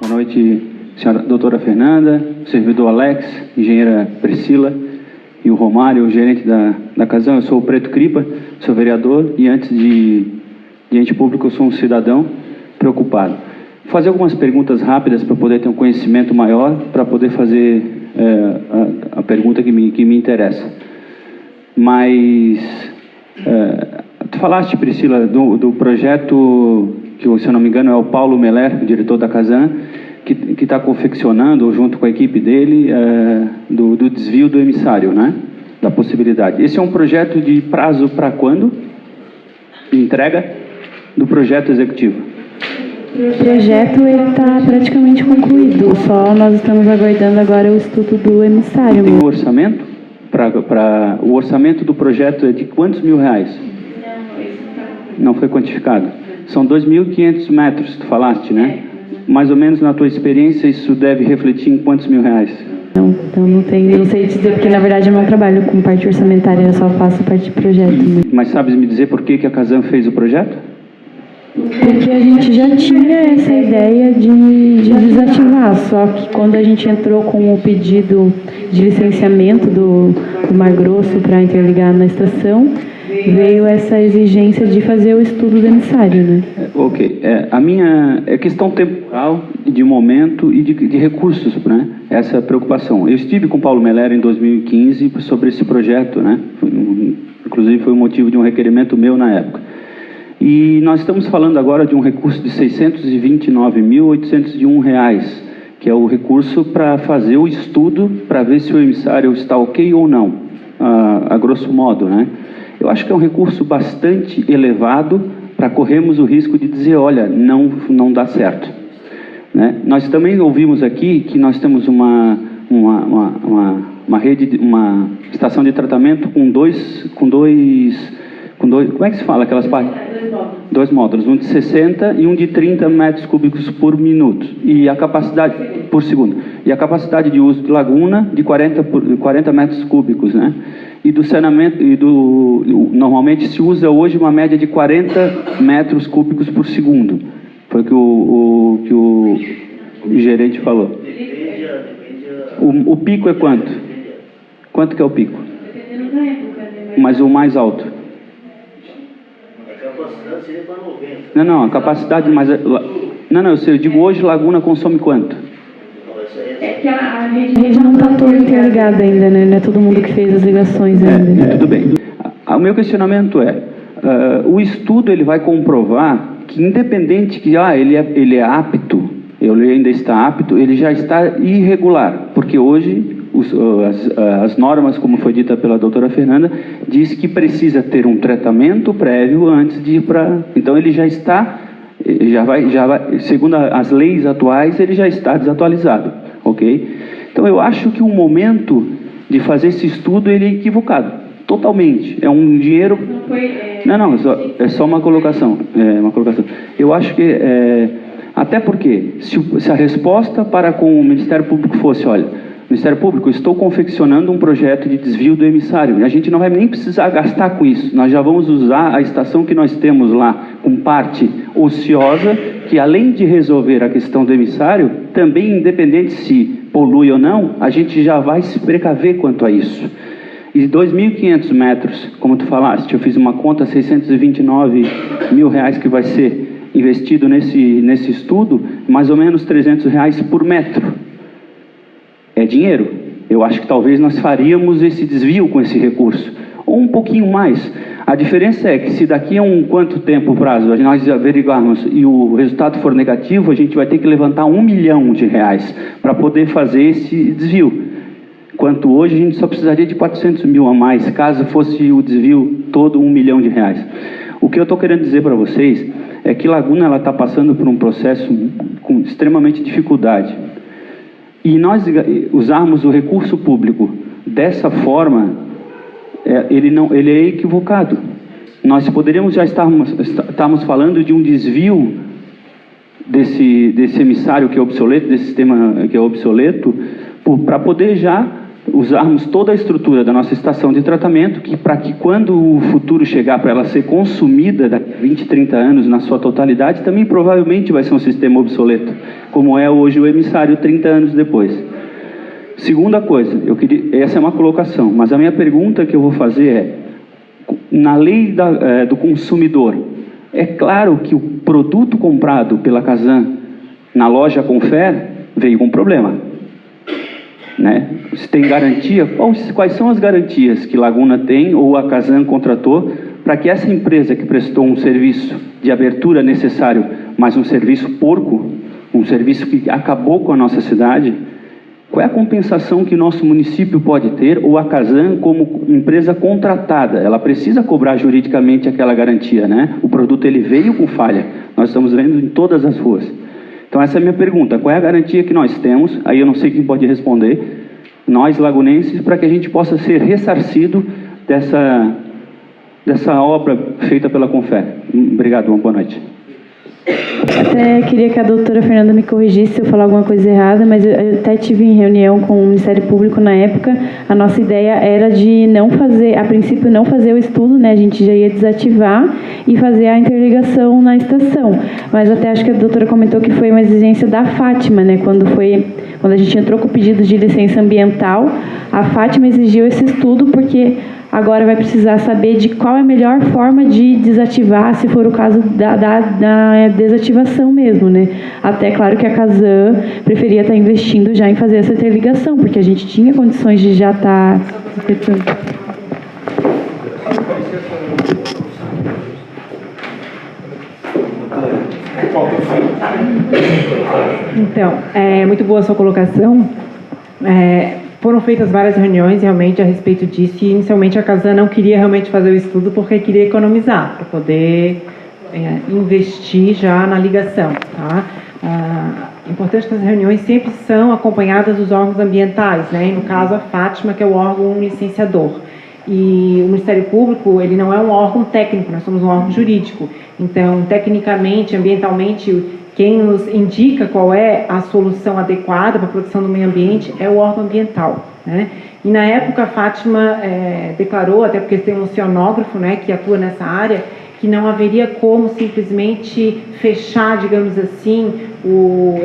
Boa noite, senhora doutora Fernanda, servidor Alex, engenheira Priscila e o Romário, o gerente da Casan. Eu sou o Preto Cripa, sou vereador e antes de ente público eu sou um cidadão preocupado. Vou fazer algumas perguntas rápidas para poder ter um conhecimento maior, para poder fazer a pergunta que me interessa. Mas, tu falaste, Priscila, do projeto que, se eu não me engano, é o Paulo Meller, o diretor da Casan, que está confeccionando, junto com a equipe dele, do desvio do emissário, né? Da possibilidade. Esse é um projeto de prazo para quando? De entrega do projeto executivo. O projeto está praticamente concluído, só nós estamos aguardando agora o estudo do emissário. Tem o orçamento? O orçamento do projeto é de quantos mil reais? Não foi quantificado. São 2.500 metros, tu falaste, né? Mais ou menos, na tua experiência, isso deve refletir em quantos mil reais? Não, então não sei dizer, porque na verdade eu não trabalho com parte orçamentária, eu só faço parte de projeto. Mas sabes me dizer por que a Casan fez o projeto? Porque a gente já tinha essa ideia de desativar, só que quando a gente entrou com o pedido de licenciamento do Mar Grosso para interligar na estação, veio essa exigência de fazer o estudo do emissário, né? Ok. A minha questão temporal, de momento e de recursos, né? Essa preocupação. Eu estive com o Paulo Meller em 2015 sobre esse projeto, né? Inclusive foi o motivo de um requerimento meu na época. E nós estamos falando agora de um recurso de R$ 629.801, que é o recurso para fazer o estudo, para ver se o emissário está ok ou não, a grosso modo, né? Eu acho que é um recurso bastante elevado para corrermos o risco de dizer, olha, não dá certo, né? Nós também ouvimos aqui que nós temos uma rede, uma estação de tratamento com dois, como é que se fala aquelas partes? Dois módulos, um de 60 e um de 30 metros cúbicos por minuto, e a capacidade, por segundo, e a capacidade de uso de laguna de 40 metros cúbicos, né? E do saneamento, normalmente se usa hoje uma média de 40 metros cúbicos por segundo, foi o que o gerente falou. O pico é quanto? Quanto que é o pico? Mas o mais alto? Não, a capacidade, mas... Não, eu digo hoje Laguna consome quanto? É que a rede não está toda interligada ainda, né? Não é todo mundo que fez as ligações ainda. Tudo bem. O meu questionamento o estudo ele vai comprovar que independente que ele é apto, ele ainda está apto, ele já está irregular, porque hoje as normas, como foi dita pela doutora Fernanda, diz que precisa ter um tratamento prévio antes de ir para... Então ele já está, segundo as leis atuais, ele já está desatualizado, ok? Então eu acho que o momento de fazer esse estudo ele é equivocado, totalmente. É um dinheiro... Não, é só uma colocação. Eu acho que... até porque, se a resposta para com o Ministério Público fosse, olha... Ministério Público, estou confeccionando um projeto de desvio do emissário. A gente não vai nem precisar gastar com isso. Nós já vamos usar a estação que nós temos lá com parte ociosa, que além de resolver a questão do emissário, também independente se polui ou não, a gente já vai se precaver quanto a isso. E 2.500 metros, como tu falaste, eu fiz uma conta, 629 mil reais que vai ser investido nesse estudo, mais ou menos 300 reais por metro. É dinheiro. Eu acho que talvez nós faríamos esse desvio com esse recurso, ou um pouquinho mais. A diferença é que se daqui a quanto tempo o prazo nós averiguarmos e o resultado for negativo, a gente vai ter que levantar R$ 1 milhão para poder fazer esse desvio. Enquanto hoje a gente só precisaria de 400 mil a mais, caso fosse o desvio todo R$ 1 milhão. O que eu estou querendo dizer para vocês é que Laguna está passando por um processo com extremamente dificuldade. E nós usarmos o recurso público dessa forma, ele é equivocado. Nós poderíamos já estarmos falando de um desvio desse emissário que é obsoleto, desse sistema que é obsoleto, para poder já usarmos toda a estrutura da nossa estação de tratamento, para que quando o futuro chegar para ela ser consumida daqui a 20, 30 anos na sua totalidade, também provavelmente vai ser um sistema obsoleto. como é hoje o emissário 30 anos depois. Segunda coisa, essa é uma colocação, mas a minha pergunta que eu vou fazer é, na lei do consumidor, é claro que o produto comprado pela Casan na loja Confer veio com problema, né? Se tem garantia, quais são as garantias que Laguna tem ou a Casan contratou para que essa empresa que prestou um serviço de abertura necessário, mas um serviço porco, um serviço que acabou com a nossa cidade, qual é a compensação que nosso município pode ter, ou a Casan como empresa contratada? Ela precisa cobrar juridicamente aquela garantia, né? O produto ele veio com falha, nós estamos vendo em todas as ruas. Então essa é a minha pergunta, qual é a garantia que nós temos, aí eu não sei quem pode responder, nós lagunenses, para que a gente possa ser ressarcido dessa obra feita pela Confer. Obrigado, uma boa noite. Até queria que a doutora Fernanda me corrigisse se eu falar alguma coisa errada, mas eu até tive em reunião com o Ministério Público na época, a nossa ideia era de não fazer, a princípio não fazer o estudo, né, a gente já ia desativar e fazer a interligação na estação, mas até acho que a doutora comentou que foi uma exigência da Fátima, né, quando a gente entrou com o pedido de licença ambiental, a Fátima exigiu esse estudo porque agora vai precisar saber de qual é a melhor forma de desativar, se for o caso da desativação mesmo, né? Até claro que a Casan preferia estar investindo já em fazer essa interligação, porque a gente tinha condições de já estar... Então, muito boa a sua colocação. Foram feitas várias reuniões realmente a respeito disso e inicialmente a Casan não queria realmente fazer o estudo porque queria economizar, para poder investir já na ligação. Tá? Importante que as reuniões sempre são acompanhadas dos órgãos ambientais, né? E no caso a Fátima, que é o órgão licenciador. E o Ministério Público, ele não é um órgão técnico, nós somos um órgão jurídico. Então, tecnicamente, ambientalmente, quem nos indica qual é a solução adequada para a proteção do meio ambiente é o órgão ambiental, né? E na época a Fátima declarou, até porque tem um oceanógrafo, né, que atua nessa área, que não haveria como simplesmente fechar, digamos assim,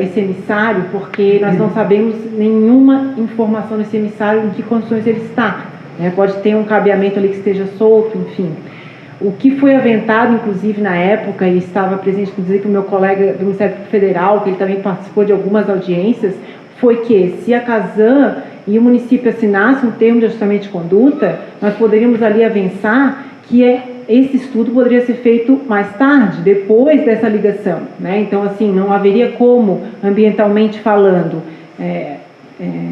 esse emissário, porque nós não sabemos nenhuma informação desse emissário, em que condições ele está, né? Pode ter um cabeamento ali que esteja solto, enfim. O que foi aventado, inclusive, na época, e estava presente, inclusive, com o meu colega do Ministério Federal, que ele também participou de algumas audiências, foi que, se a Casan e o município assinassem um termo de ajustamento de conduta, nós poderíamos ali avançar que esse estudo poderia ser feito mais tarde, depois dessa ligação, né? Então, assim, não haveria como, ambientalmente falando,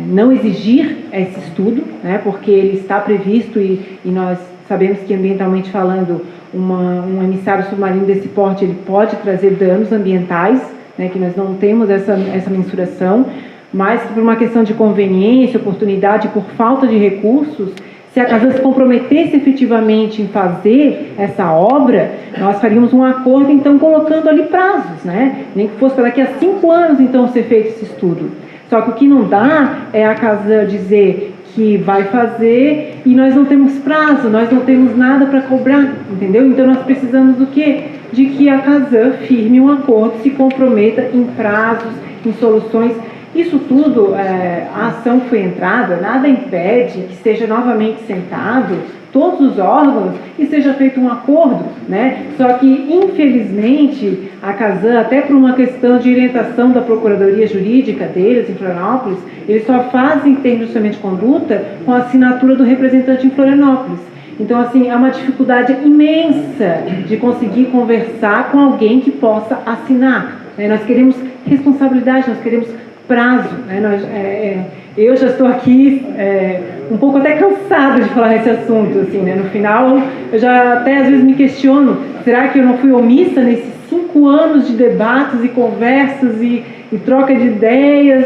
não exigir esse estudo, né? Porque ele está previsto e nós sabemos que, ambientalmente falando, um emissário submarino desse porte ele pode trazer danos ambientais, né, que nós não temos essa mensuração, mas por uma questão de conveniência, oportunidade, por falta de recursos, se a Casan se comprometesse efetivamente em fazer essa obra, nós faríamos um acordo, então, colocando ali prazos, né? Nem que fosse para daqui a 5 anos, então, ser feito esse estudo. Só que o que não dá é a Casan dizer que vai fazer e nós não temos prazo, nós não temos nada para cobrar, entendeu? Então nós precisamos do quê? De que a Casan firme um acordo, se comprometa em prazos, em soluções. Isso tudo, a ação foi entrada, nada impede que seja novamente sentado todos os órgãos e seja feito um acordo, né? Só que, infelizmente, a Casan, até por uma questão de orientação da Procuradoria Jurídica deles em Florianópolis, eles só fazem termo de ajustamento de conduta com a assinatura do representante em Florianópolis. Então, assim, há uma dificuldade imensa de conseguir conversar com alguém que possa assinar, né? Nós queremos responsabilidade, nós queremos prazo, né? Eu já estou aqui um pouco até cansada de falar nesse assunto, assim, né? No final, eu já até às vezes me questiono, será que eu não fui omissa nesses 5 anos de debates e conversas e troca de ideias?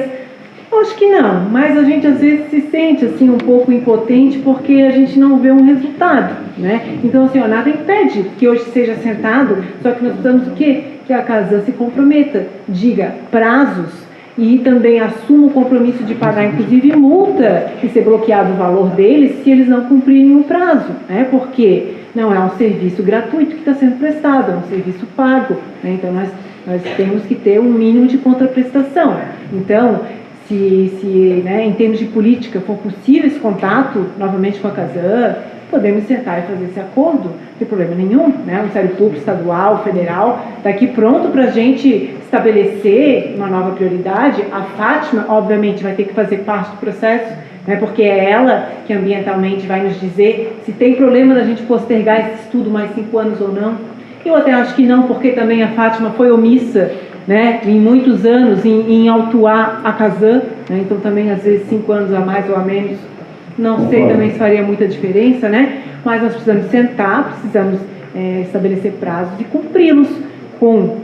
Eu acho que não, mas a gente às vezes se sente assim um pouco impotente porque a gente não vê um resultado, né? Então, assim, nada impede que hoje seja sentado, só que nós precisamos do quê? Que a Casan se comprometa, diga prazos, e também assuma o compromisso de pagar, inclusive, multa e ser bloqueado o valor deles se eles não cumprirem o prazo, né? Porque não é um serviço gratuito que está sendo prestado, é um serviço pago, né? Então, nós nós temos que ter um mínimo de contraprestação. Então, se né, em termos de política for possível esse contato novamente com a Casan, podemos sentar e fazer esse acordo, não tem problema nenhum, né? O Ministério Público Estadual, Federal, está aqui pronto para a gente estabelecer uma nova prioridade. A Fátima, obviamente, vai ter que fazer parte do processo, né? Porque é ela que ambientalmente vai nos dizer se tem problema da gente postergar esse estudo mais 5 anos ou não. Eu até acho que não, porque também a Fátima foi omissa, né, em muitos anos em autuar a Casan, né? Então também às vezes 5 anos a mais ou a menos, não sei também se faria muita diferença, né? Mas nós precisamos sentar, precisamos estabelecer prazos e cumpri-los com,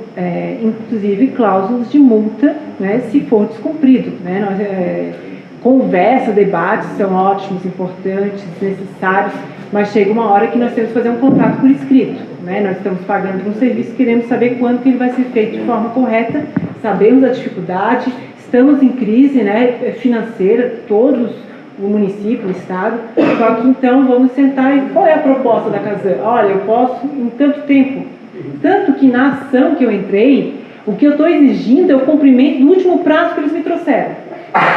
inclusive, cláusulas de multa, né, se for descumprido, né? Conversa, debates são ótimos, importantes, necessários, mas chega uma hora que nós temos que fazer um contrato por escrito, né? Nós estamos pagando por um serviço, queremos saber quando que ele vai ser feito de forma correta, sabemos a dificuldade, estamos em crise, né, financeira, todos, o município, o estado, só que então vamos sentar e qual é a proposta da Casan? Olha, eu posso em tanto tempo, tanto que na ação que eu entrei, o que eu estou exigindo é o cumprimento do último prazo que eles me trouxeram.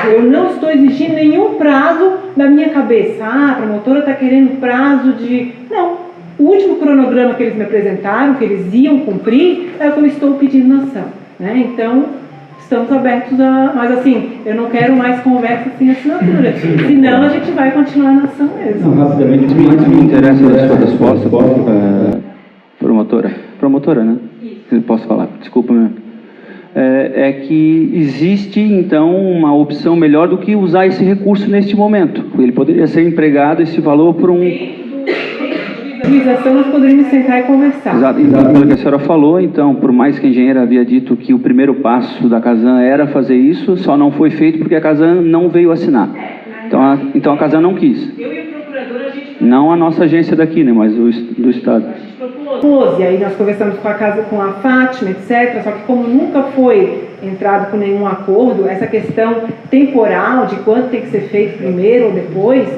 Eu não estou exigindo nenhum prazo da minha cabeça. A promotora está querendo prazo de... Não. O último cronograma que eles me apresentaram, que eles iam cumprir, é o que eu estou pedindo na ação, né? Então, estamos abertos a... Mas, assim, eu não quero mais conversa sem assinatura. Senão, a gente vai continuar na ação mesmo. Não, rapidamente, o que mais me interessa da sua resposta, promotora, né? Isso. Posso falar? Desculpa, meu. É que existe, então, uma opção melhor do que usar esse recurso neste momento. Ele poderia ser empregado, esse valor, por um... Nós poderíamos sentar e conversar. Exato, pelo que a senhora falou, então, por mais que a engenheira havia dito que o primeiro passo da Casan era fazer isso, só não foi feito porque a Casan não veio assinar. Então a Casan não quis. Eu e o procurador, a gente... Não a nossa agência daqui, né, mas do Estado. A gente propôs, e aí nós conversamos com a Fátima, etc. Só que como nunca foi entrado com nenhum acordo, essa questão temporal de quando tem que ser feito primeiro ou depois,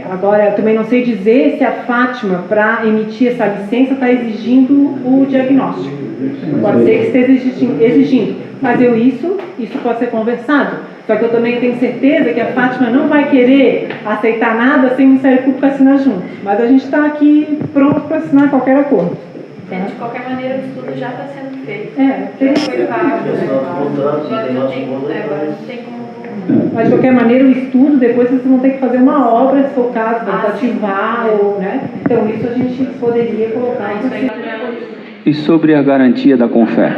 agora eu também não sei dizer se a Fátima, para emitir essa licença, está exigindo o diagnóstico. Pode ser que esteja exigindo, mas isso pode ser conversado. Só que eu também tenho certeza que a Fátima não vai querer aceitar nada sem o Ministério Público assinar junto. Mas a gente está aqui pronto para assinar qualquer acordo. Tá? De qualquer maneira, o estudo já está sendo feito. Tem que foi pago. Agora não tem como... Mas de qualquer maneira, o estudo, depois vocês vão ter que fazer uma obra, se for o caso, para ativar, ou, né? Então, isso a gente poderia colocar. E sobre a garantia da Confer?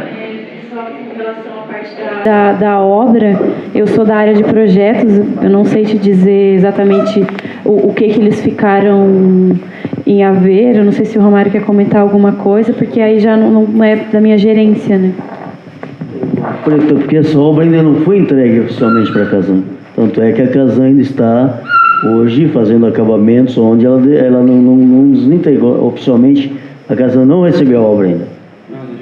Da obra, eu sou da área de projetos, eu não sei te dizer exatamente o que eles ficaram em haver, eu não sei se o Romário quer comentar alguma coisa, porque aí já não é da minha gerência, né? Porque essa obra ainda não foi entregue oficialmente para a Casan, tanto é que a Casan ainda está hoje fazendo acabamentos onde ela não nos entregou oficialmente, a Casan não recebeu a obra ainda.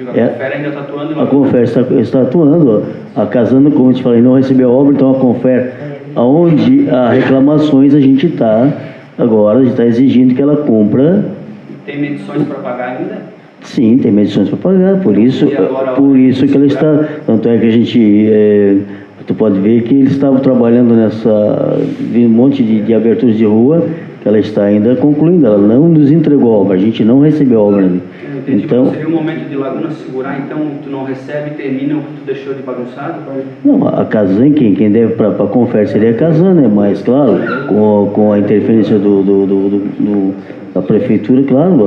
A Confer ainda está atuando? A Confer está atuando. A Casan, como eu te falei, não recebeu a obra, então a Confer, aonde há reclamações, a gente está exigindo que ela cumpra. Tem medições para pagar ainda? Sim, tem medições para pagar, por isso que ela está... Tanto é que a gente... tu pode ver que eles estavam trabalhando um monte de aberturas de rua, que ela está ainda concluindo, ela não nos entregou a obra, a gente não recebeu a obra ainda. Então, seria o momento de Laguna segurar, então tu não recebe e termina o que tu deixou de bagunçado? Não, a Casan, quem deve para a Confer seria a Casan, né? Mas, claro, com a interferência da prefeitura, claro,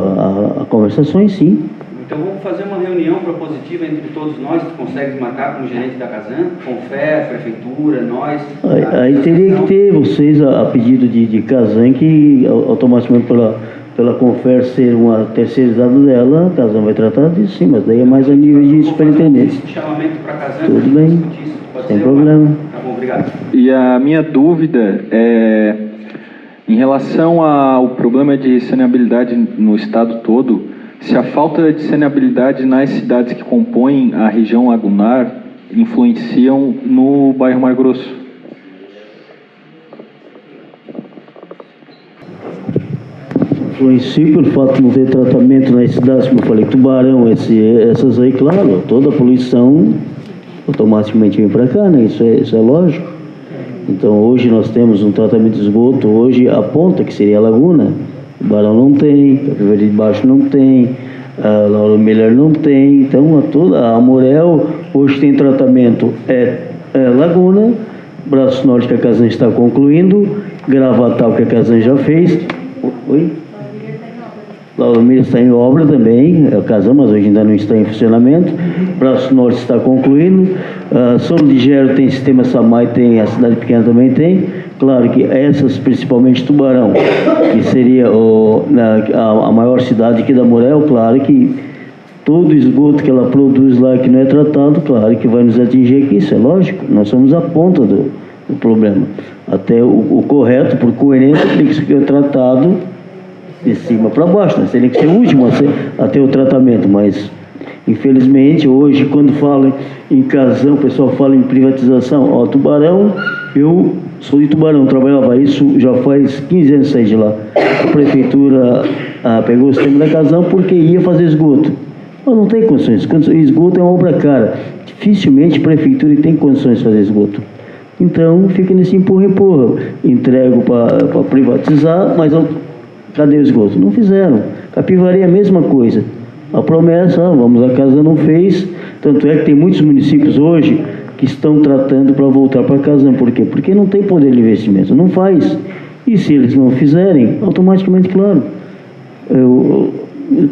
a conversações, sim. Então vamos fazer uma reunião propositiva entre todos nós, tu consegues marcar com o gerente da Casan, Confer, prefeitura, nós... Aí teria que ter vocês, a pedido de Casan, que automaticamente pela Confer ser uma terceirizada dela, a Casan vai tratar disso, sim, mas daí é mais a nível de superintendência. Chamamento para Casan, tudo bem, sem problema. Tá bom, obrigado. E a minha dúvida é, em relação ao problema de saneabilidade no estado todo, se a falta de saneabilidade nas cidades que compõem a região lagunar influenciam no bairro Mar Grosso. influencia pelo fato de não ter tratamento nas cidades, como eu falei, Tubarão, essas aí, claro, toda a poluição automaticamente vem para cá, né? Isso é lógico. Então hoje nós temos um tratamento de esgoto, hoje a ponta, que seria a Laguna, Tubarão não tem, Capivari de Baixo não tem, a Lauro Miller não tem, então a Amorel hoje tem tratamento Laguna, Braço Norte que a Casan está concluindo, Gravatal que a Casan já fez. Oi? Lauro Miller está em obra também, a Casan, mas hoje ainda não está em funcionamento. Braço Norte está concluindo. São Ligério tem sistema SAMAI, tem, a cidade pequena também tem. Claro que essas, principalmente Tubarão, que seria a maior cidade aqui da Morel, claro que todo o esgoto que ela produz lá que não é tratado, claro que vai nos atingir aqui, isso é lógico, nós somos a ponta do problema. Até o correto, por coerência, tem que ser tratado de cima para baixo, né? Teria que ser o último a ter o tratamento, mas infelizmente hoje quando fala em Casan, o pessoal fala em privatização. Tubarão, eu sou de Tubarão, trabalhava isso já faz 15 anos saí de lá. A prefeitura pegou o sistema da Casan porque ia fazer esgoto. Mas não tem condições. Esgoto é uma obra cara. Dificilmente a prefeitura tem condições de fazer esgoto. Então fica nesse empurra-empurra. Entrego para privatizar, mas cadê o esgoto? Não fizeram. Capivari é a mesma coisa. A promessa, a Casan não fez. Tanto é que tem muitos municípios hoje que estão tratando para voltar para a Casan. Por quê? Porque não tem poder de investimento. Não faz. E se eles não fizerem, automaticamente, claro,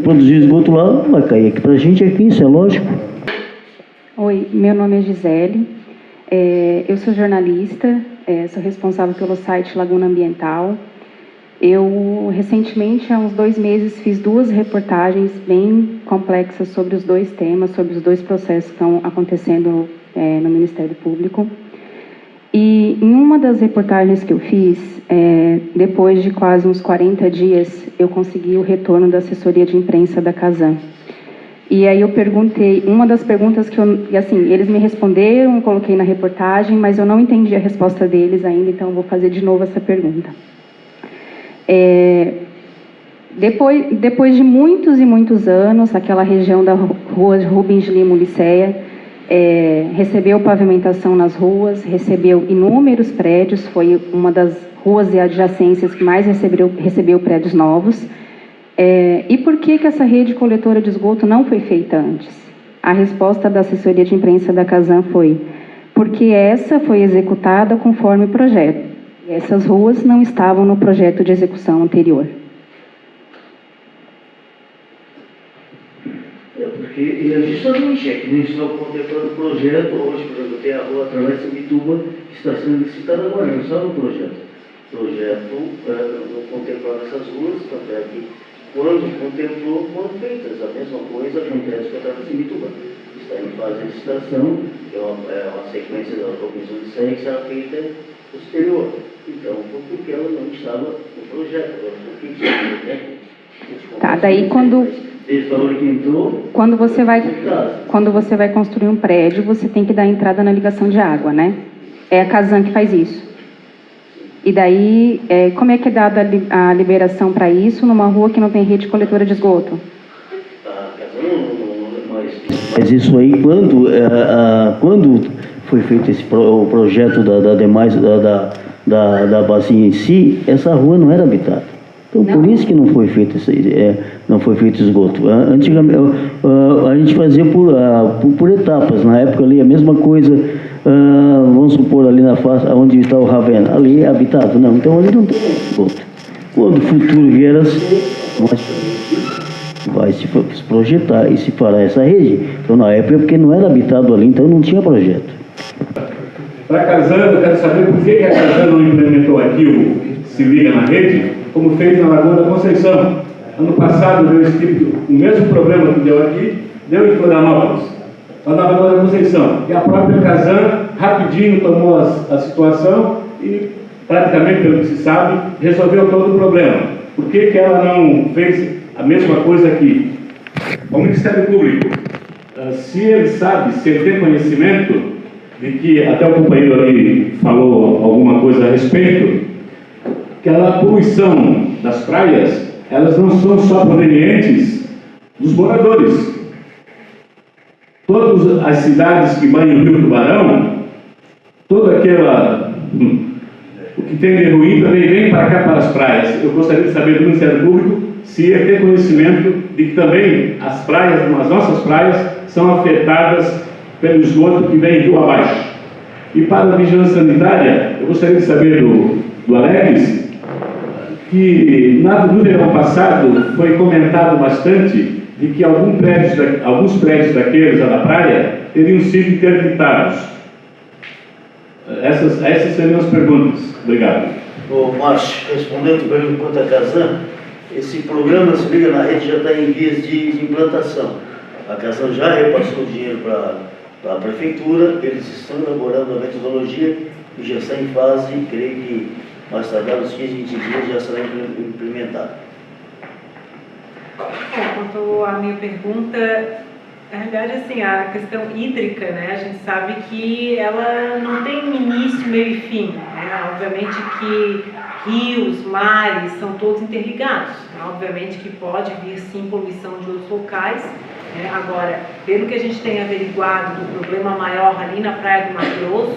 produzir esgoto lá, vai cair aqui para a gente aqui, isso é lógico. Oi, meu nome é Gisele, eu sou jornalista, sou responsável pelo site Laguna Ambiental. Eu, recentemente, há uns 2 meses, fiz 2 reportagens bem complexas sobre os 2 temas, sobre os 2 processos que estão acontecendo no Ministério Público. E em uma das reportagens que eu fiz, depois de quase uns 40 dias, eu consegui o retorno da assessoria de imprensa da Casan. E aí eu perguntei, uma das perguntas que eles me responderam, eu coloquei na reportagem, mas eu não entendi a resposta deles ainda, então eu vou fazer de novo essa pergunta. Depois de muitos e muitos anos, aquela região da rua Rubens Lima Liceia, recebeu pavimentação nas ruas, recebeu inúmeros prédios, foi uma das ruas e adjacências que mais recebeu prédios novos. E por que essa rede coletora de esgoto não foi feita antes? A resposta da assessoria de imprensa da Casan foi: porque essa foi executada conforme projeto. E essas ruas não estavam no projeto de execução anterior. Porque justamente que não estava contemplando o projeto hoje, por exemplo, tem a rua através de Bituba, que está sendo licitada agora, não estava no projeto. O projeto não contemplava essas ruas, tanto é que quando contemplou, foram feitas. A mesma coisa acontece com a através de Bituba. Está em fase de licitação, que é uma sequência da Comissão de Série que será feita posterior. Então, porque ela não estava no projeto, por que isso não tem? Tá, daí quando você vai construir um prédio, você tem que dar entrada na ligação de água, né? É a Casan que faz isso. E daí, como é que é dada a liberação para isso numa rua que não tem rede coletora de esgoto? Mas isso aí, quando foi feito o projeto da bacia em si, essa rua não era habitada. Então, por isso que não foi feito esgoto. Antigamente, a gente fazia por etapas. Na época ali, a mesma coisa, vamos supor, ali na face, onde está o Ravena, ali é habitado. Não, então ali não tem esgoto. Quando o futuro vier a ser, vai se projetar e se parar essa rede. Então, na época, porque não era habitado ali, então não tinha projeto. Para a Casan, eu quero saber por que a Casan não implementou aqui o Se Liga na Rede, como fez na Lagoa da Conceição. Ano passado deu o mesmo problema que deu aqui, deu em Florianópolis, lá na Lagoa da Conceição. E a própria Casan rapidinho tomou a situação e, praticamente, pelo que se sabe, resolveu todo o problema. Por que ela não fez a mesma coisa aqui? O Ministério Público, se ele sabe, se ele tem conhecimento de que, até o companheiro ali falou alguma coisa a respeito, que a poluição das praias elas não são só provenientes dos moradores. Todas as cidades que banham o Rio Tubarão, toda aquela... o que tem de ruim também vem para cá, para as praias. Eu gostaria de saber do Ministério Público se ia ter conhecimento de que também as praias, as nossas praias, são afetadas pelo esgoto que vem rio abaixo. E para a vigilância sanitária, eu gostaria de saber do Alex, que no verão passado foi comentado bastante de que alguns prédios daqueles lá da praia teriam sido interditados. Essas seriam as perguntas. Obrigado. Ô, Márcio, respondendo a pergunta quanto a Casan, esse programa Se Liga na Rede já está em vias de implantação. A Casan já repassou o dinheiro para a Prefeitura, eles estão elaborando a metodologia e já está em fase, creio que mais tardar uns 15, 20 dias já será implementado. Quanto à minha pergunta, na realidade, assim, a questão hídrica, né, a gente sabe que ela não tem início, meio e fim, né? Obviamente que rios, mares, são todos interligados, né? Obviamente que pode vir, sim, poluição de outros locais, né? Agora, pelo que a gente tem averiguado do problema maior ali na Praia do Mato Grosso,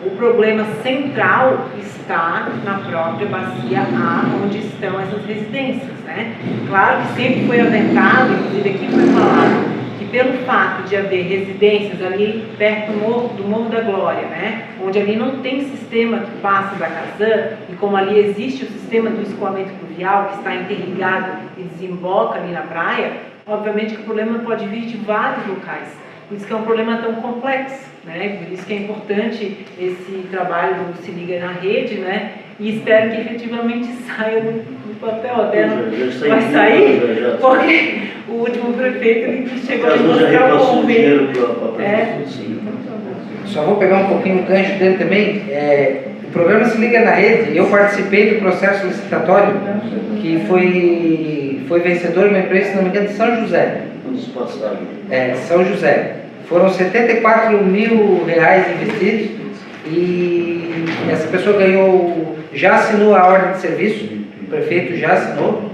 o problema central está na própria bacia A, onde estão essas residências, né? Claro que sempre foi aventado, inclusive aqui foi falado, que pelo fato de haver residências ali perto do Morro da Glória, né, onde ali não tem sistema que passa da Casan, e como ali existe o sistema do escoamento pluvial que está interligado e desemboca ali na praia, obviamente que o problema pode vir de vários locais. Por isso que é um problema tão complexo, né? Por isso que é importante esse trabalho do Se Liga na Rede, né? E espero que efetivamente saia do papel dela. Vai sair, porque o último prefeito ele chegou a mostrar o convênio. Só vou pegar um pouquinho o gancho dele também. O programa Se Liga na Rede, eu participei do processo licitatório que foi vencedor uma empresa, se não me engano, de São José. São José. Foram R$74 mil investidos e essa pessoa já assinou a ordem de serviço, o prefeito já assinou.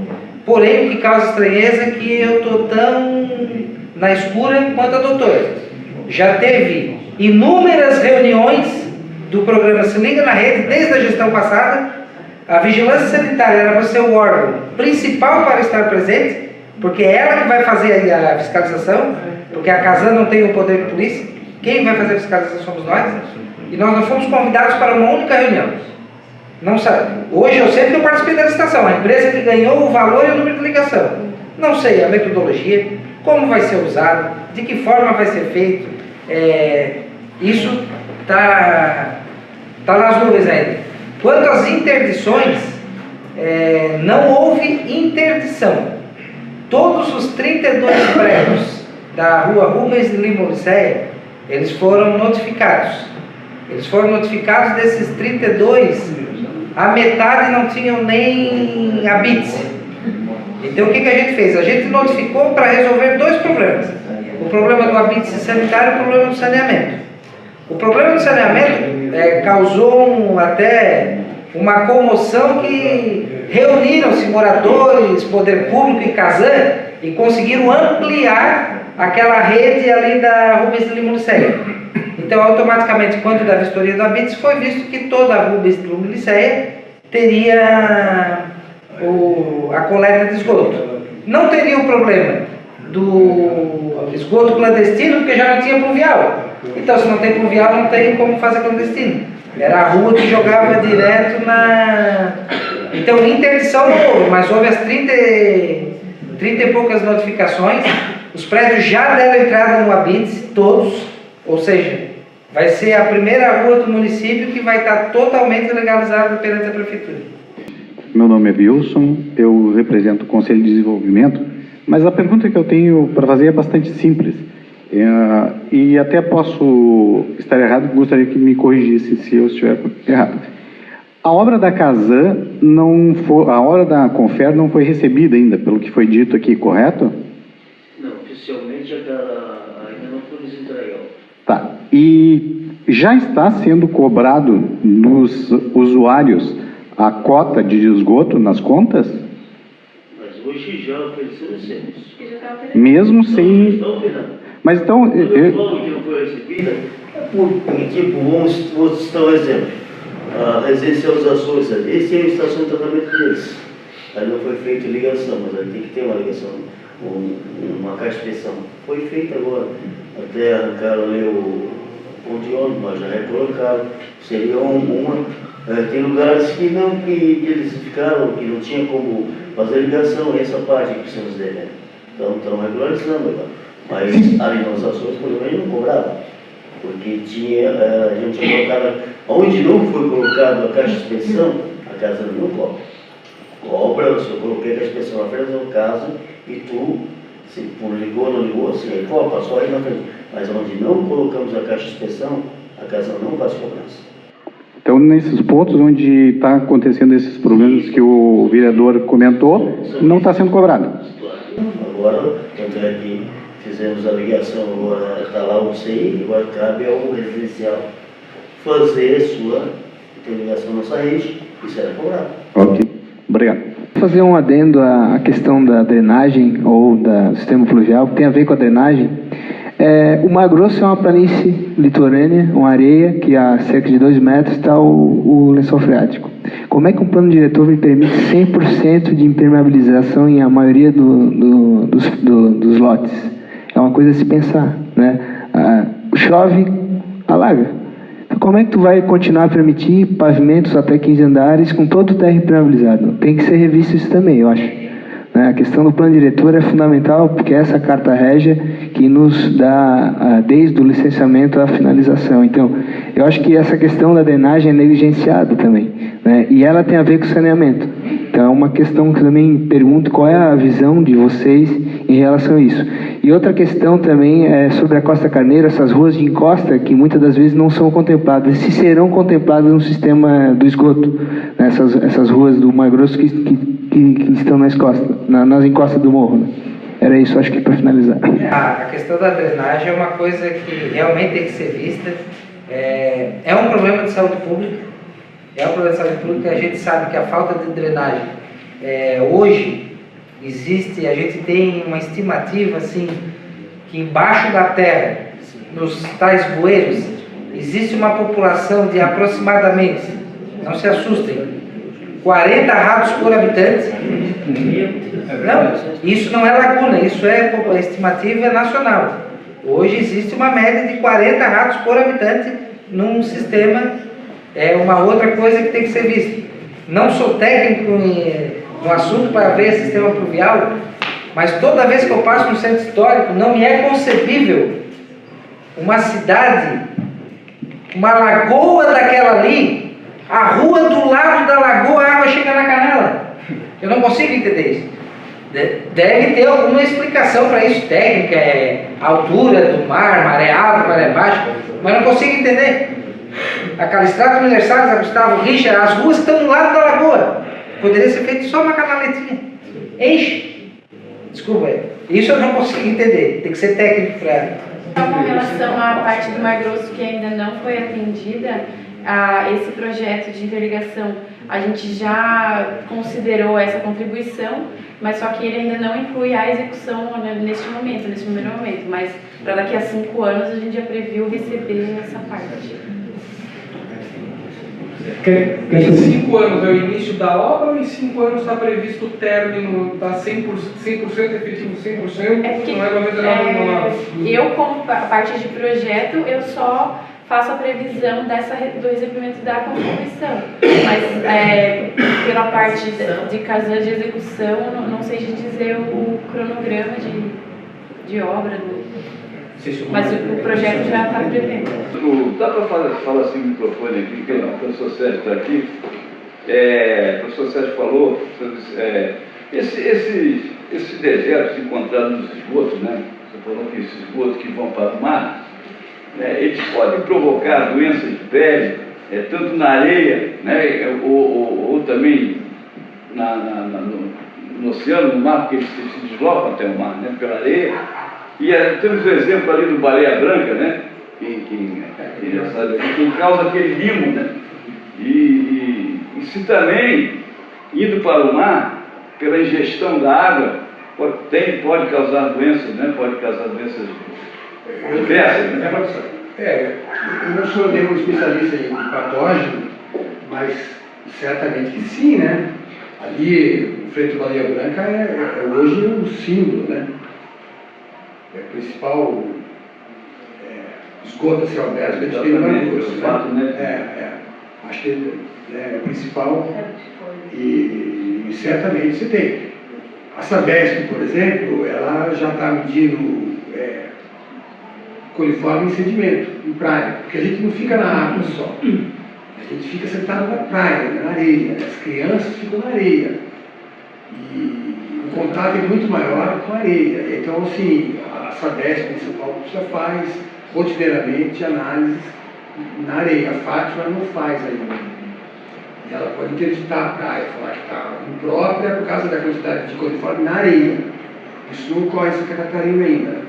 Porém, o que causa estranheza é que eu estou tão na escura quanto a doutora. Já teve inúmeras reuniões do programa Se Liga na Rede, desde a gestão passada. A vigilância sanitária era para ser o órgão principal para estar presente, porque é ela que vai fazer a fiscalização, porque a Casan não tem o poder de polícia. Quem vai fazer a fiscalização somos nós. E nós não fomos convidados para uma única reunião. Não sabe. Hoje eu sei que eu participei da licitação, a empresa que ganhou o valor e o número de ligação. Não sei a metodologia, como vai ser usado, de que forma vai ser feito. Isso está nas nuvens ainda. Quanto às interdições, não houve interdição. Todos os 32 prédios da rua Rubens de Lima Odisseia, eles foram notificados. Eles foram notificados desses 32, a metade não tinham nem habites. Então o que a gente fez? A gente notificou para resolver dois problemas. O problema do habite sanitário e o problema do saneamento. O problema do saneamento causou até uma comoção que reuniram-se moradores, poder público e Casan e conseguiram ampliar aquela rede ali da Rubens de Lima Odisseia. Então, automaticamente, quando da vistoria do habite, foi visto que toda a Rubens de Lima Odisseia teria a coleta de esgoto. Não teria o problema do esgoto clandestino, porque já não tinha pluvial. Então, se não tem pluvial, não tem como fazer clandestino. Era a rua que jogava direto na... Então, interdição não houve, mas houve as 30 e poucas notificações. Os prédios já deram entrada no habite, todos. Ou seja, vai ser a primeira rua do município que vai estar totalmente legalizada perante a prefeitura. Meu nome é Wilson, eu represento o Conselho de Desenvolvimento, mas a pergunta que eu tenho para fazer é bastante simples. E até posso estar errado, gostaria que me corrigisse se eu estiver errado. A obra da Casan a obra da Confer não foi recebida ainda, pelo que foi dito aqui, correto? Não, oficialmente ainda não foi nos entregue. Tá. E já está sendo cobrado dos usuários a cota de esgoto nas contas? Mas hoje já ofereceu esse serviço. Mesmo sem... Está operando. Mas então... Quando eu falo que não foi recebida, é porque, tipo, vamos citar um exemplo. A Residencial dos Açores, esse é a estação de tratamento deles. Aí não foi feita ligação, mas aí tem que ter uma ligação, uma caixa de inspeção. Foi feita agora. Até arrancaram ali o ponto de ônibus, mas já recolocaram. Seria tem lugares que eles ficaram, que não tinha como fazer ligação, essa parte que precisamos dele. Então estão regularizando agora. Mas ali nas Açores, por exemplo, não cobrava. Porque a gente tinha colocado, onde não foi colocado a caixa de inspeção, a casa não cobra. Cobra, se eu coloquei a caixa de inspeção na frente do caso, e tu, se ligou ou não ligou, assim, aí cobra, passou aí na frente. Mas onde não colocamos a caixa de inspeção, a casa não faz cobrança. Então, nesses pontos onde está acontecendo esses problemas que o vereador comentou, não está sendo cobrado. Agora, tanto é que fizemos a ligação, agora está lá o CEI, agora cabe ao residencial fazer a sua interligação na nossa rede e será cobrado. Ok, obrigado. Vou fazer um adendo à questão da drenagem ou do sistema pluvial, que tem a ver com a drenagem. O Mar Grosso é uma planície litorânea, uma areia, que a cerca de 2 metros está o lençol freático. Como é que um plano diretor me permite 100% de impermeabilização em a maioria dos lotes? É uma coisa a se pensar, né? Chove, alaga. Então, como é que tu vai continuar a permitir pavimentos até 15 andares com todo o terra impermeabilizado? Tem que ser revisto isso também, eu acho. A questão do plano diretor é fundamental, porque é essa carta régia que nos dá desde o licenciamento à finalização. Então, eu acho que essa questão da drenagem é negligenciada também, né? E ela tem a ver com o saneamento. Então, é uma questão que eu também pergunto qual é a visão de vocês em relação a isso. E outra questão também é sobre a Costa Carneiro, essas ruas de encosta que muitas das vezes não são contempladas, se serão contempladas no sistema do esgoto, né? Essas ruas do Mar Grosso que estão nas encostas do morro, né? Era isso, acho que para finalizar. A questão da drenagem é uma coisa que realmente tem que ser vista. É um problema de saúde pública. É um problema de saúde pública. A gente sabe que a falta de drenagem hoje existe. A gente tem uma estimativa assim que embaixo da terra, nos tais bueiros, existe uma população de aproximadamente, não se assustem, 40 ratos por habitante. Não, isso não é laguna, isso é estimativa nacional. Hoje existe uma média de 40 ratos por habitante num sistema. É uma outra coisa que tem que ser vista. Não sou técnico no assunto para ver sistema pluvial, mas toda vez que eu passo no centro histórico, não me é concebível uma cidade, uma lagoa daquela ali, a rua do lado da lagoa, a água chega na canela. Eu não consigo entender isso. Deve ter alguma explicação para isso, técnica, altura do mar, maré alta, maré baixa, mas não consigo entender. A Calistrato Universalis, a Gustavo Richa, as ruas estão do lado da lagoa. Poderia ser feito só uma canaletinha. Enche. Desculpa, isso eu não consigo entender. Tem que ser técnico para... Com relação à parte do Mar Grosso que ainda não foi atendida, esse projeto de interligação, a gente já considerou essa contribuição, mas só que ele ainda não inclui a execução neste primeiro momento, mas para daqui a 5 anos a gente já previu receber essa parte. Em 5 anos é o início da obra ou em 5 anos está previsto o término, está 100% efetivo, 100%? É porque, eu, como parte de projeto, eu só faço a previsão do recebimento da contribuição. Mas pela parte de Casan de execução, não sei dizer o cronograma de obra, mas o projeto já está prevendo. Dá para falar assim no microfone aqui, que o professor Sérgio está aqui. O professor Sérgio falou sobre esses dejetos encontrados nos esgotos, né? Você falou que esses esgotos que vão para o mar, eles podem provocar doenças de pele, tanto na areia, né, ou também no oceano, no mar, porque eles se deslocam até o mar, né, pela areia. E temos o exemplo ali do baleia branca, né, que causa aquele limo, né, e se também, indo para o mar, pela ingestão da água, pode causar doenças, né? Pode causar doenças diversas. Né? Eu não sou nenhum especialista em patógeno, mas certamente que sim, né? Ali, o Freixo Baleia Branca é hoje um símbolo, né? É o principal esgoto a céu aberto que a gente tem no Mato Grosso, né? Acho que é o principal e certamente você tem. A Sabesp, por exemplo, ela já está medindo coliforme em sedimento, em praia, porque a gente não fica na água só, a gente fica sentado na praia, na areia, as crianças ficam na areia e o contato é muito maior com a areia. Então, assim, a Sabesp em São Paulo já faz rotineiramente análises na areia. A Fátima não faz ainda. E ela pode interditar a praia, falar que está imprópria por causa da quantidade de coliforme na areia. Isso não ocorre em Santa Catarina ainda.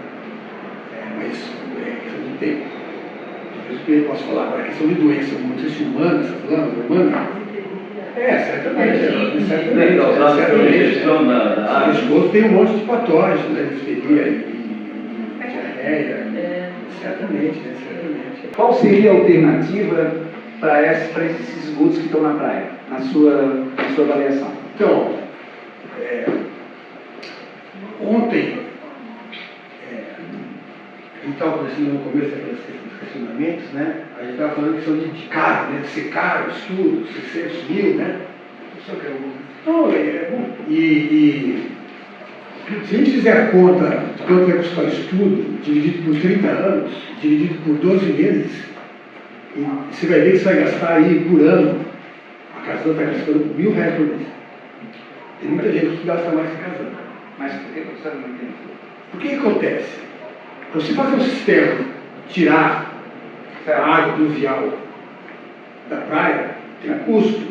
Mas questão de tempo. Por isso que eu posso falar agora, a questão de doença, não sei se humana, você está falando? Humana? Certamente. O esgoto tem um monte de patógenos, né? Difteria e diarreia. Certamente. Qual seria a alternativa para esses esgotos que estão na praia, na sua avaliação? Então, ontem, a gente estava conversando no começo daqueles questionamentos, né? A gente estava falando questão de caro, né? De ser caro, estudo, 600 mil, né? Não, e se a gente fizer a conta de quanto vai custar o estudo, dividido por 30 anos, dividido por 12 meses, e você vai ver que você vai gastar aí por ano, a Casana está gastando R$1.000 por mês. Tem muita gente que gasta mais que a Casana. Mas por que você não entende? O que acontece? Para você fazer um sistema, tirar a água pluvial da praia, tem um custo.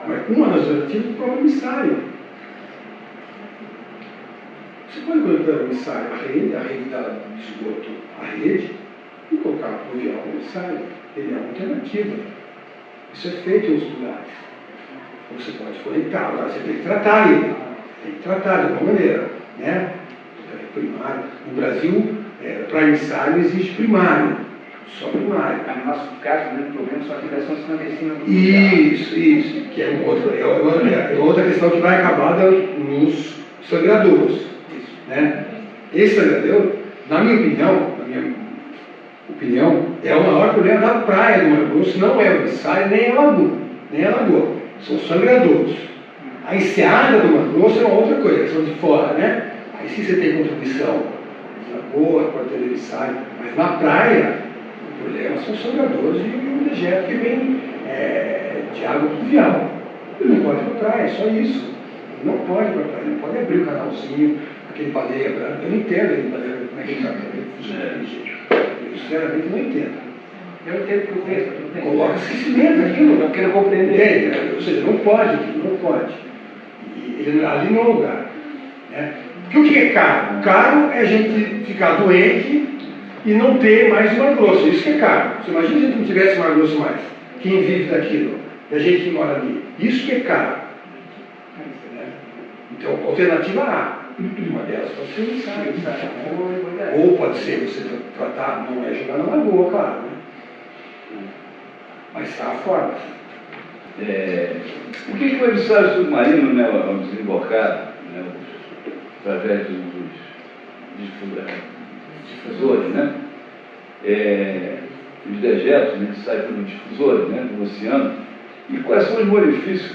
Mas uma das alternativas é o próprio emissário. Você pode colocar o emissário, a rede de esgoto, a rede, e colocar o pluvial no emissário. Ele é uma alternativa. Isso é feito em outros lugares. Você pode conectar, agora você tem que tratar ele. Tem que tratar de alguma maneira, né? Primário. No Brasil, para emissário existe primário, só primário. No nosso caso, o problema são ativações clandestinas do Isso, que é outra questão que vai acabar nos sangradouros. Né? Esse sangrador, na minha opinião, é o maior problema da praia do Mato Grosso, não é o emissário nem a lagoa, são os sangradouros. A enseada do Mato Grosso é uma outra coisa, são de fora, né? Aí sim você tem contribuição de lagoa, quarteira emissário, mas na praia, o problema são os sangradores e o dejeto que vem de água pluvial. Ele não pode ir para a praia, é só isso. Ele não pode ir para a praia, não pode abrir o canalzinho, aquele baleia branca. Eu não entendo aquele baleia branca, como é que ele funciona daquele jeito. Eu sinceramente não entendo. Eu entendo que o texto coloca cimento aquilo. Eu quero compreender. Ou seja, não pode. E ele, ali não é o lugar. Né? Porque o que é caro? Caro é a gente ficar doente e não ter mais o Mato Grosso. Isso que é caro. Você imagina se a gente não tivesse o Mato Grosso mais. Quem vive daquilo? Da gente que mora ali. Isso que é caro. Então, alternativa A. Uma delas pode ser o ensaio. Ou pode ser você tratar, não é jogar na lagoa, claro. Né? Mas está a forma. O que o emissário submarino, né, ao desembocar, né, através dos difusores, né, os dejetos, né, que saem pelos difusores, né, do oceano, e quais são os malefícios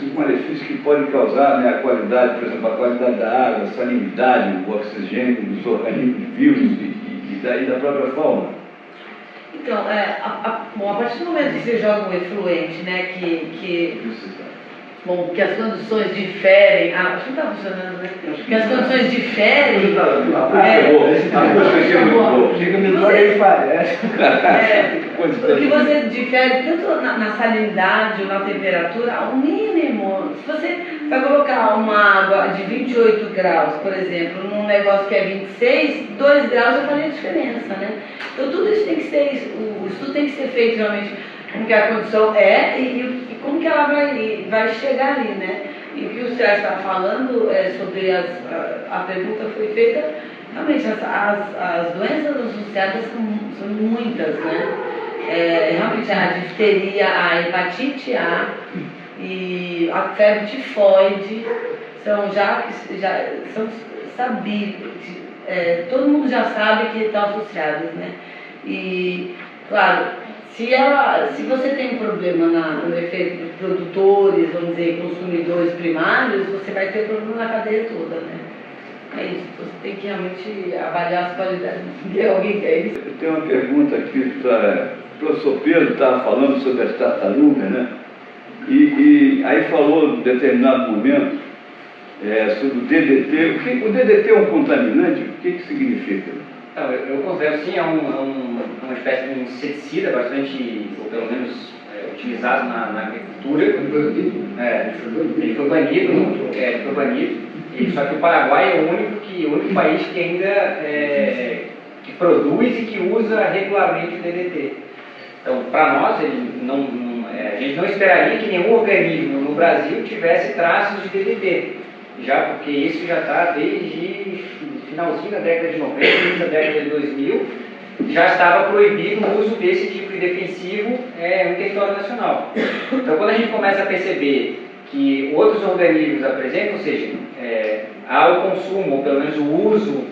que podem causar, né, a qualidade, por exemplo, a qualidade da água, a salinidade, o oxigênio dos organismos vivos e daí da própria fauna? Então, a partir do momento que você joga um efluente, né, que as condições diferem, acho que não está funcionando, né? Que as condições diferem. O que você difere tanto na salinidade ou na temperatura, ao mínimo. Se você vai colocar uma água de 28 graus, por exemplo, num negócio que é 26, 2 graus já faz a diferença, né? Então tudo isso tem que ser, o estudo tem que ser feito realmente como que a condição é e como que ela vai chegar ali, né? E o que o Sérgio está falando sobre a pergunta foi feita, realmente as doenças associadas são muitas, né? Realmente a difteria, a hepatite A e a febre tifoide são são sabidas, todo mundo já sabe que estão associadas, né? E, claro, se você tem um problema no efeito de produtores, vamos dizer, consumidores primários, você vai ter problema na cadeia toda, né? É isso, você tem que realmente avaliar as qualidades de alguém que é isso. Eu tenho uma pergunta aqui para o professor Pedro, estava falando sobre as tartarugas, né? E aí falou em determinado momento sobre o DDT. O DDT é um contaminante? O que significa? Não, eu considero sim, é uma espécie de inseticida bastante, ou pelo menos utilizado na agricultura. Ele foi banido. Só que o Paraguai é o único país que ainda que produz e que usa regularmente o DDT. Então, para nós, a gente não esperaria que nenhum organismo no Brasil tivesse traços de DDT, já porque isso já está desde finalzinho da década de 90, início da década de 2000, já estava proibido o uso desse tipo de defensivo no território nacional. Então, quando a gente começa a perceber que outros organismos apresentam, ou seja, há o consumo, ou pelo menos o uso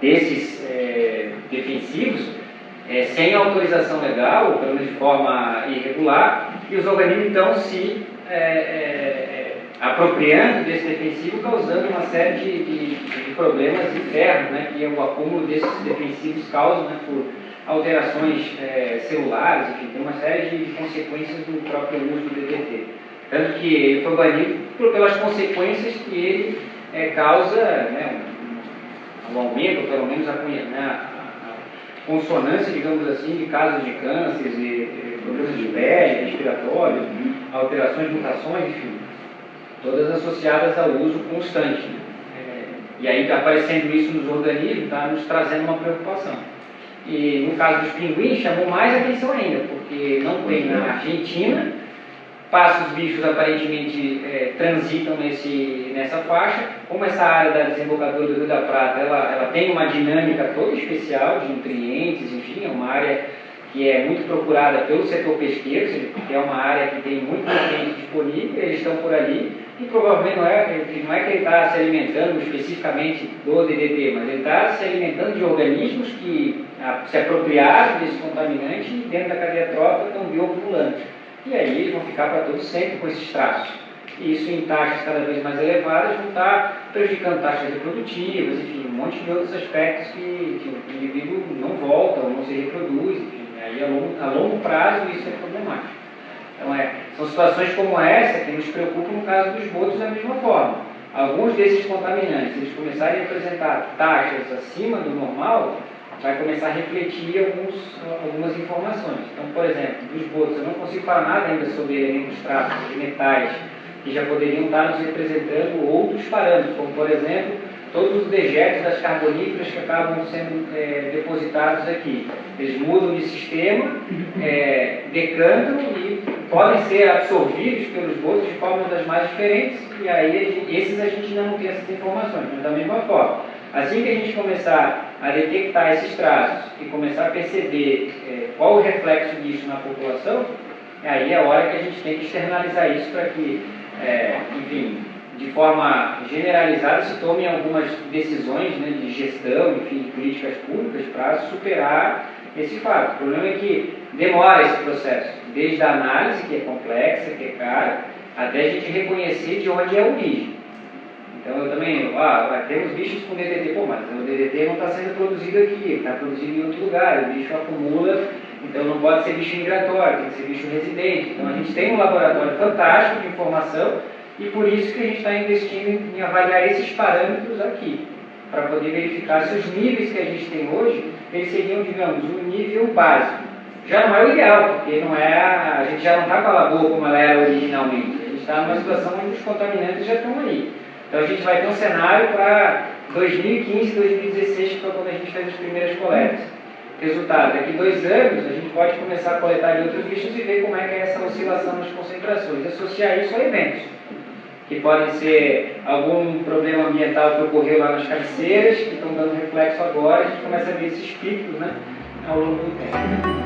desses defensivos, sem autorização legal, ou pelo menos de forma irregular, e os organismos então se apropriando desse defensivo, causando uma série de problemas internos, né, que o acúmulo desses defensivos causa, né, por alterações celulares, enfim, tem uma série de consequências do próprio uso do DDT. Tanto que ele foi banido pelas consequências que ele causa, né, um aumento, ou pelo menos a consonância, digamos assim, de casos de cânceres e problemas de pele, respiratórios, alterações, mutações, enfim, todas associadas ao uso constante. E aí está aparecendo isso nos organismos, está nos trazendo uma preocupação. E no caso dos pinguins, chamou mais atenção ainda, porque não tem na Argentina, os bichos aparentemente transitam nessa faixa. Como essa área da desembocadura do Rio da Prata, ela tem uma dinâmica toda especial de nutrientes, enfim, é uma área que é muito procurada pelo setor pesqueiro, porque é uma área que tem muito nutriente disponível, eles estão por ali, e provavelmente não é que ele está se alimentando especificamente do DDT, mas ele está se alimentando de organismos que se apropriaram desse contaminante e dentro da cadeia trófica estão bioaccumulantes. E aí eles vão ficar para todo sempre com esses traços. E isso em taxas cada vez mais elevadas vão estar prejudicando taxas reprodutivas, enfim, um monte de outros aspectos que o indivíduo não volta ou não se reproduz, enfim, aí a longo prazo isso é problemático. Então são situações como essa que nos preocupam no caso dos botos da mesma forma. Alguns desses contaminantes, se eles começarem a apresentar taxas acima do normal, vai começar a refletir algumas informações. Então, por exemplo, dos botos, eu não consigo falar nada ainda sobre elementos tráficos de metais que já poderiam estar nos representando outros parâmetros, como, por exemplo, todos os dejetos das carboníferas que acabam sendo depositados aqui. Eles mudam de sistema, decantam e podem ser absorvidos pelos botos de formas das mais diferentes, e aí esses a gente ainda não tem essas informações, mas da mesma forma. Assim que a gente começar a detectar esses traços e começar a perceber qual o reflexo disso na população, aí é a hora que a gente tem que externalizar isso para que, enfim, de forma generalizada se tomem algumas decisões, né, de gestão, enfim, de políticas públicas para superar esse fato. O problema é que demora esse processo, desde a análise, que é complexa, que é cara, até a gente reconhecer de onde é a origem. Então eu também, temos bichos com DDT, mas o DDT não está sendo produzido aqui, está produzido em outro lugar, o bicho acumula, então não pode ser bicho migratório, tem que ser bicho residente. Então a gente tem um laboratório fantástico de informação e por isso que a gente está investindo em avaliar esses parâmetros aqui, para poder verificar se os níveis que a gente tem hoje, eles seriam, digamos, um nível básico. Já não é o ideal, porque a gente já não está com a lagoa como ela era originalmente, a gente está numa situação onde os contaminantes já estão aí. Então a gente vai ter um cenário para 2015, 2016, que foi quando a gente fez as primeiras coletas. Resultado, daqui 2 anos a gente pode começar a coletar de outros bichos e ver como é que é essa oscilação nas concentrações. Associar isso a eventos, que podem ser algum problema ambiental que ocorreu lá nas cabeceiras, que estão dando reflexo agora, a gente começa a ver esses picos, né, ao longo do tempo.